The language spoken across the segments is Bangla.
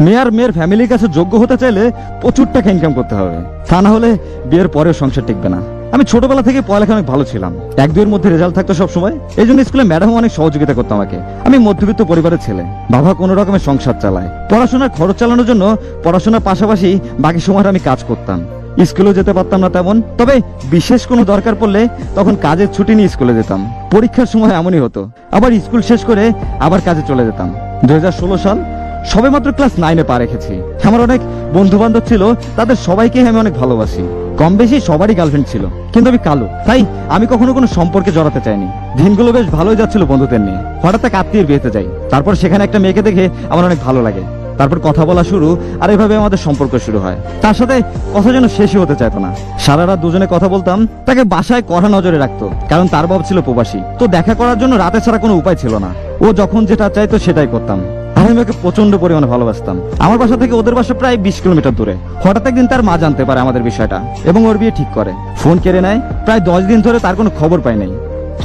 মেয়ে আর মেয়ের ফ্যামিলির কাছে যোগ্য হতে চাইলে প্রচুর টাকা ইনকাম করতে হবে, তা না হলে বিয়ের পরেও সংসার টিকবে না। আমি ছোটবেলা থেকে পড়ালেখা অনেক ভালো ছিলাম, 1-2 এর মধ্যে রেজাল্ট থাকতো সবসময়। এই জন্য স্কুলে ম্যাডামও অনেক সহযোগিতা করতো আমাকে। আমি মধ্যবিত্ত পরিবারের ছেলে, বাবা কোনো রকমের সংসার চালায়। পড়াশোনার খরচ চালানোর জন্য পড়াশোনার পাশাপাশি বাকি সময় আমি কাজ করতাম। স্কুলেও যেতে পারতাম না তেমন, তবে বিশেষ কোনো দরকার পড়লে তখন কাজের ছুটি নিয়ে স্কুলে যেতাম। পরীক্ষার সময় এমনই হতো, আবার স্কুল শেষ করে আবার কাজে চলে যেতাম। 2016 সাল সবে মাত্র ক্লাস 9-এ পা রেখেছি। আমার অনেক বন্ধু বান্ধব ছিল, তাদের সবাইকে আমি অনেক ভালোবাসি। কম বেশি সবারই গার্লফ্রেন্ড ছিল, কিন্তু আমি কালো, তাই আমি কখনো কোনো সম্পর্কে জড়াতে চাইনি। দিনগুলো বেশ ভালোই যাচ্ছিল বন্ধুদের নিয়ে। হঠাৎ এক আত্মীয়ের বিয়েতে যাই, তারপর সেখানে একটা মেয়েকে দেখে আমার অনেক ভালো লাগে। তারপর কথা বলা শুরু, আর এভাবে আমাদের সম্পর্ক শুরু হয়। তার সাথে কথা যেন শেষই হতে চাইতো না। সারা রাত দুজনে কথা বলতাম। তাকে বাসায় কড়া নজরে রাখতো, কারণ তার বাবা ছিল প্রবাসী। তো দেখা করার জন্য রাতে ছাড়া কোনো উপায় ছিল না। ও যখন যেটা চাইতো সেটাই করতাম। আর আমি ওকে প্রচন্ড পরিমাণে ভালোবাসতাম। আমার বাসা থেকে ওদের বাসা প্রায় 20 কিলোমিটার দূরে। হঠাৎ একদিন তার মা জানতে পারে আমাদের বিষয়টা এবং ওর বিয়ে ঠিক করে। ফোন কেড়ে নেয়। প্রায় 10 দিন ধরে তার কোনো খবর পাই নাই।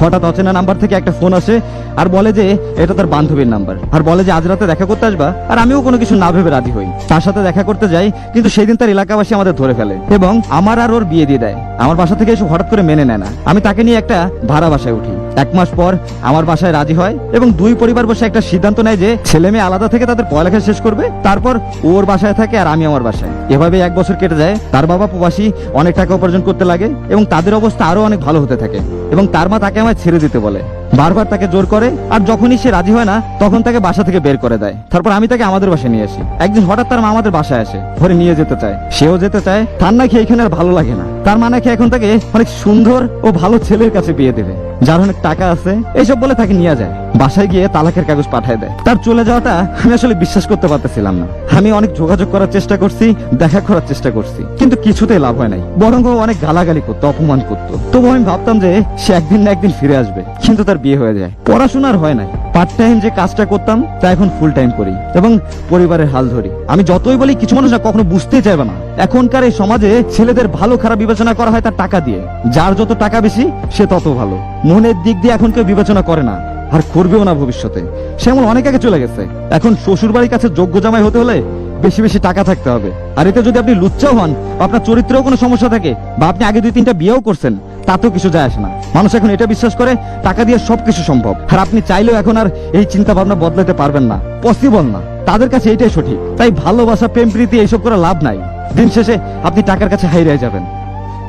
হঠাৎ অচেনা নাম্বার থেকে একটা ফোন আসে আর বলে যে এটা তার বান্ধবীর নাম্বার, আর বলে যে আজ রাতে দেখা করতে আসবা। আর আমিও কোনো কিছু না ভেবে রাজি হই, তার সাথে দেখা করতে যাই। কিন্তু সেই দিন তার এলাকাবাসী আমাদের ধরে ফেলে এবং আমার আর ওর বিয়ে দিয়ে দেয়। আমার বাসা থেকে এসে হঠাৎ করে মেনে নেয় না। আমি তাকে নিয়ে একটা ভাড়া বাসায় উঠি। 1 মাস পর আমার বাসায় রাজি হয় এবং 2 পরিবার বসে একটা সিদ্ধান্ত নেয় যে ছেলে মেয়ে আলাদা থেকে তাদের পড়ালেখা শেষ করবে। তারপর ওর বাসায় থাকে আর আমি আমার বাসায়। এভাবে 1 বছর কেটে যায়। তার বাবা প্রবাসী, অনেক টাকা উপার্জন করতে লাগে এবং তাদের অবস্থা আরো অনেক ভালো হতে থাকে। এবং তার মা তাকে আমায় ছেড়ে দিতে বলে, বারবার তাকে জোর করে। আর যখনই সে রাজি হয় না তখন তাকে বাসা থেকে বের করে দেয়। তারপর আমি তাকে আমাদের বাসায় নিয়ে আসি। একদিন হঠাৎ তার মা আমাদের বাসায় আসে, ঘরে নিয়ে যেতে চায়। সেও যেতে চায়। তার নাকি এখানে আর ভালো লাগে না। তার মা নাকি এখন তাকে অনেক সুন্দর ও ভালো ছেলের কাছে বিয়ে দেবে, যার অনেক টাকা আছে। এইসব বলে তাকে নিয়ে যায়। বাসায় গিয়ে তালাকের কাগজ পাঠায় দেয়। তার চলে যাওয়াটা আমি আসলে বিশ্বাস করতে পারতেছিলাম না। আমি অনেক যোগাযোগ করার চেষ্টা করছি, দেখা করার চেষ্টা করছি, কিন্তু কিছুতেই লাভ হয় নাই। বরং ও অনেক গালাগালি করতো, অপমান করতো। তবু আমি ভাবতাম যে সে একদিন না একদিন ফিরে আসবে। কিন্তু তার বিয়ে হয়ে যায়। পড়াশোনার হয় নাই। পার্ট টাইম যে কাজটা করতাম তা এখন ফুল টাইম করি এবং পরিবারের হাল ধরি। আমি যতই বলি কিছু মানুষ না কখনো বুঝতেই চাইবে না। এখনকার এই সমাজে ছেলেদের ভালো খারাপ বিবেচনা করা হয় তার টাকা দিয়ে। যার যত টাকা বেশি সে তত ভালো। মনের দিক দিয়ে এখন কেউ বিবেচনা করে না, আর করবেও না ভবিষ্যতে। সে এমন অনেক আগে চলে গেছে। এখন শ্বশুর বাড়ির কাছে যোগ্য জামাই হতে হলে বেশি বেশি টাকা থাকতে হবে। আর এতে যদি আপনি লুচ্চাও হন, আপনার চরিত্রেও কোনো সমস্যা থাকে, বা আপনি আগে 2-3টা বিয়েও করছেন, তাতেও কিছু যায় আসে না। মানুষ এখন এটা বিশ্বাস করে টাকা দিয়ে সবকিছু সম্ভব। আর আপনি চাইলেও এখন আর এই চিন্তা ভাবনা বদলাতে পারবেন না, পসিবল না। তাদের কাছে এটাই সঠিক। তাই ভালোবাসা, প্রেম প্রীতি এইসব করে লাভ নাই। দিন শেষে আপনি টাকার কাছে হারিয়ে যাবেন।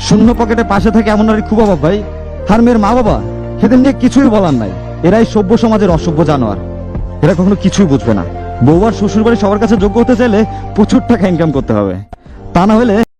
শূন্য পকেটে পাশে থাকে এমন নারী খুব অভাব ভাই। আর মেয়ের মা বাবা এদের নিয়ে কিছুই বলার নাই। এরাই সভ্য সমাজের অসভ্য জানোয়ার। এরা কখনো কিছুই বুঝবে না। বউ আর শ্বশুর বাড়ি সবার কাছে যোগ্য হতে চাইলে প্রচুর টাকা ইনকাম করতে হবে, তা না হলে